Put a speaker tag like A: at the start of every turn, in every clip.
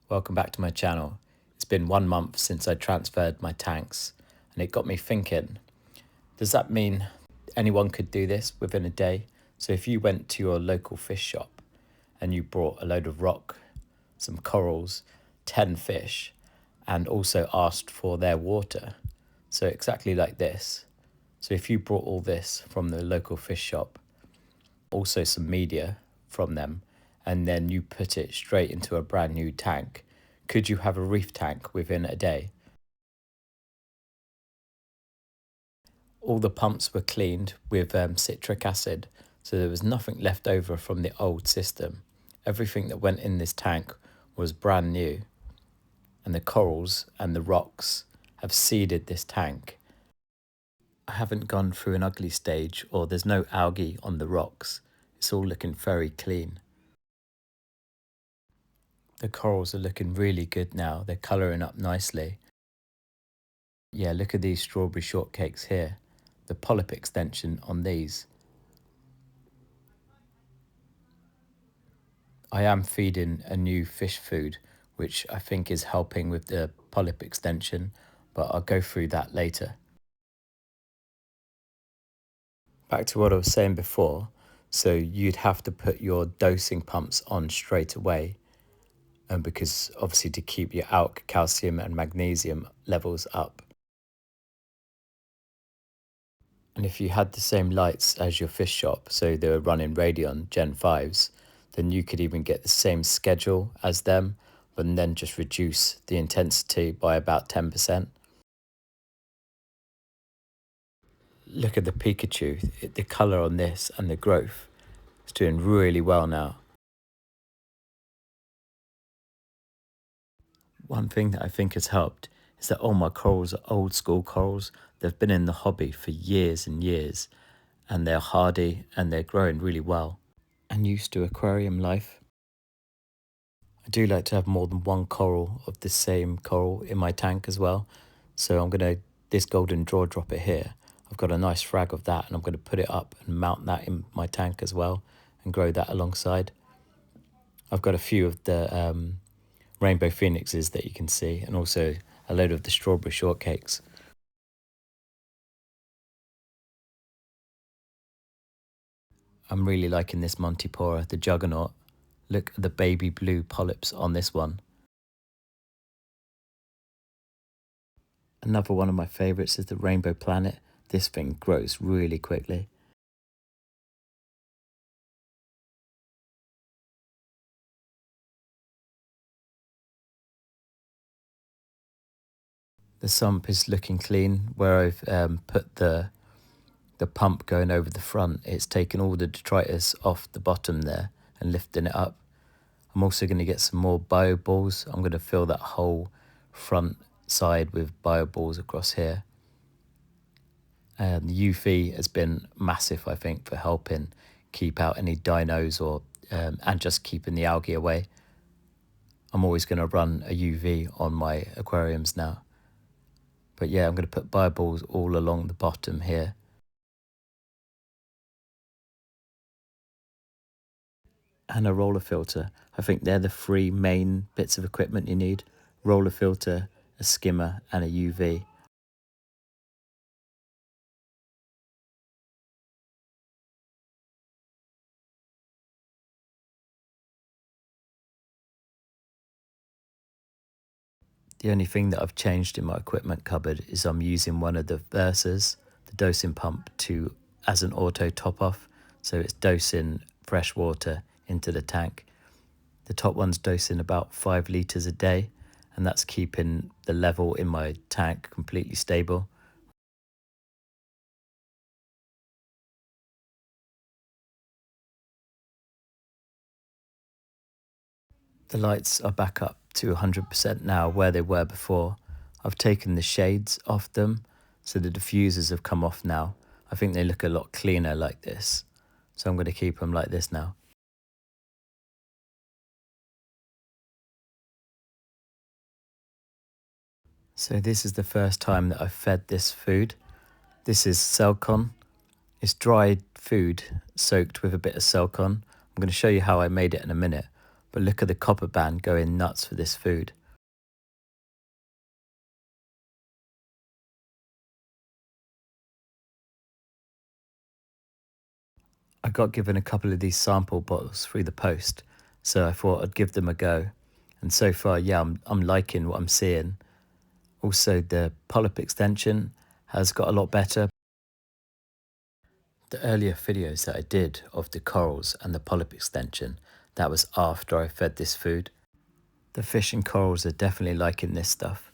A: Welcome back to my channel. It's been 1 month since I transferred my tanks and it got me thinking, does that mean anyone could do this within a day? So if you went to your local fish shop and you brought a load of rock, some corals, 10 fish, and also asked for their water, so exactly like this. So if you brought all this from the local fish shop, also some media from them, and then you put it straight into a brand new tank, could you have a reef tank within a day? All the pumps were cleaned with citric acid, so there was nothing left over from the old system. Everything that went in this tank was brand new, and the corals and the rocks have seeded this tank. I haven't gone through an ugly stage, or there's no algae on the rocks. It's all looking very clean. The corals are looking really good now. They're colouring up nicely. Yeah, look at these strawberry shortcakes here. The polyp extension on these. I am feeding a new fish food, which I think is helping with the polyp extension, but I'll go through that later. Back to what I was saying before, so you'd have to put your dosing pumps on straight away, and because obviously to keep your ALK, calcium and magnesium levels up. And if you had the same lights as your fish shop, so they were running Radeon Gen 5s, then you could even get the same schedule as them, but then just reduce the intensity by about 10%. Look at the Pikachu, the colour on this and the growth. It's doing really well now. One thing that I think has helped is that all my corals are old school corals. They've been in the hobby for years and years, and they're hardy and they're growing really well and used to aquarium life. I do like to have more than one coral of the same coral in my tank as well. So I'm going to, this golden draw dropper here, I've got a nice frag of that and I'm going to put it up and mount that in my tank as well and grow that alongside. I've got a few of the rainbow phoenixes that you can see, and also a load of the strawberry shortcakes. I'm really liking this Montipora, the juggernaut. Look at the baby blue polyps on this one. Another one of my favourites is the rainbow planet. This thing grows really quickly. The sump is looking clean. Where I've put the pump going over the front, it's taken all the detritus off the bottom there and lifting it up. I'm also going to get some more bio balls. I'm going to fill that whole front side with bio balls across here. The UV has been massive, I think, for helping keep out any dinos or and just keeping the algae away. I'm always going to run a UV on my aquariums now. But yeah, I'm going to put bio balls all along the bottom here. And a roller filter. I think they're the three main bits of equipment you need. Roller filter, a skimmer and a UV. The only thing that I've changed in my equipment cupboard is I'm using one of the Versas, the dosing pump, as an auto top off. So it's dosing fresh water into the tank. The top one's dosing about 5 litres a day, and that's keeping the level in my tank completely stable. The lights are back up to 100% now where they were before. I've taken the shades off them, so the diffusers have come off now. I think they look a lot cleaner like this, so I'm going to keep them like this now. So this is the first time that I've fed this food. This is Selcon. It's dried food soaked with a bit of Selcon. I'm going to show you how I made it in a minute, But look at the copperband going nuts for this food. I got given a couple of these sample bottles through the post, so I thought I'd give them a go. And so far, yeah, I'm liking what I'm seeing. Also, the polyp extension has got a lot better. The earlier videos that I did of the corals and the polyp extension, that was after I fed this food. The fish and corals are definitely liking this stuff.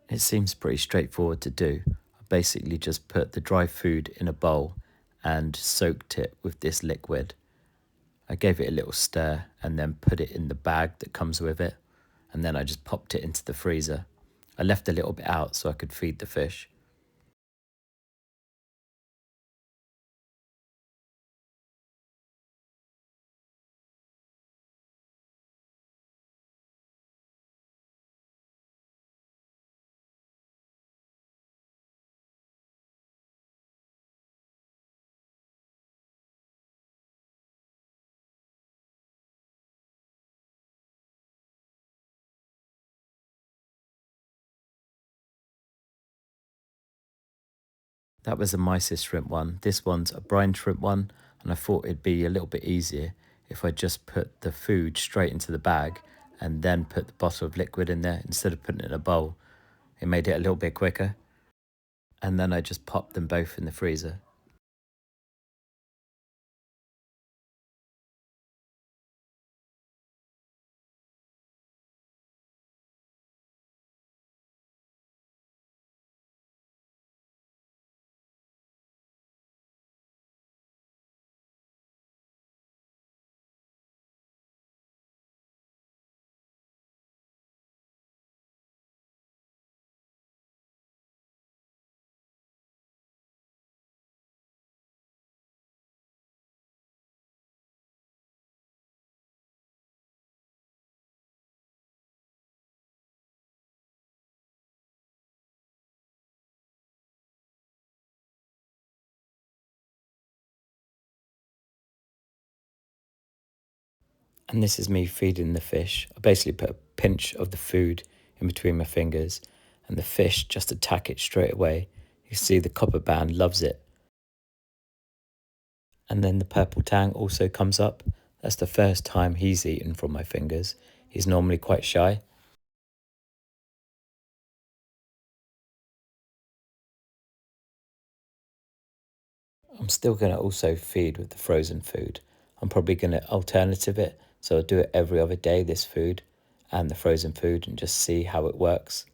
A: It seems pretty straightforward to do. I basically just put the dry food in a bowl and soaked it with this liquid. I gave it a little stir and then put it in the bag that comes with it, and then I just popped it into the freezer. I left a little bit out so I could feed the fish. That was a mysis shrimp one. This one's a brine shrimp one, and I thought it'd be a little bit easier if I just put the food straight into the bag and then put the bottle of liquid in there instead of putting it in a bowl. It made it a little bit quicker. And then I just popped them both in the freezer. And this is me feeding the fish. I basically put a pinch of the food in between my fingers, and the fish just attack it straight away. You see the copper band loves it. And then the purple tang also comes up. That's the first time he's eaten from my fingers. He's normally quite shy. I'm still going to also feed with the frozen food. I'm probably going to alternative it, so I'll do it every other day, this food and the frozen food, and just see how it works,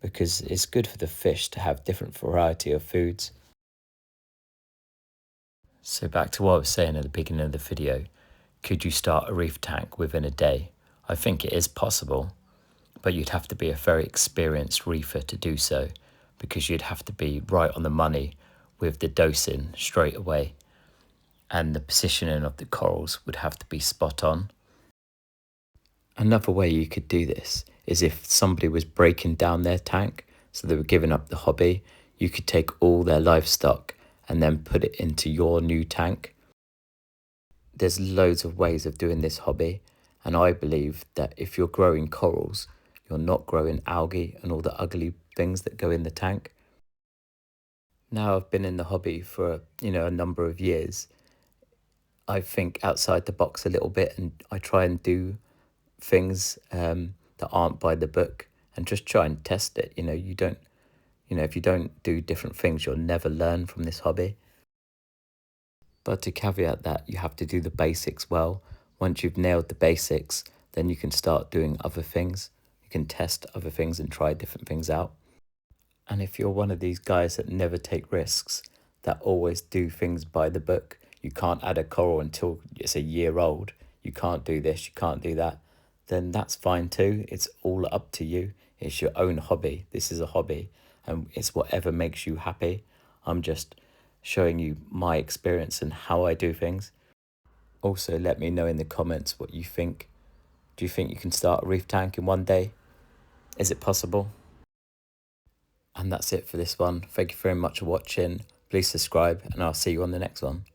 A: because it's good for the fish to have different variety of foods. So back to what I was saying at the beginning of the video, could you start a reef tank within a day? I think it is possible, but you'd have to be a very experienced reefer to do so, because you'd have to be right on the money with the dosing straight away, and the positioning of the corals would have to be spot on. Another way you could do this is if somebody was breaking down their tank, so they were giving up the hobby, you could take all their livestock and then put it into your new tank. There's loads of ways of doing this hobby, and I believe that if you're growing corals, you're not growing algae and all the ugly things that go in the tank. Now I've been in the hobby for, a number of years. I think outside the box a little bit, and I try and do things that aren't by the book and just try and test it. If you don't do different things, you'll never learn from this hobby. But to caveat that, you have to do the basics well. Once you've nailed the basics, then you can start doing other things. You can test other things and try different things out. And if you're one of these guys that never take risks, that always do things by the book, you can't add a coral until it's a year old, you can't do this, you can't do that, then that's fine too. It's all up to you. It's your own hobby. This is a hobby, and it's whatever makes you happy. I'm just showing you my experience and how I do things. Also, let me know in the comments what you think. Do you think you can start a reef tank in one day? Is it possible? And that's it for this one. Thank you very much for watching. Please subscribe and I'll see you on the next one.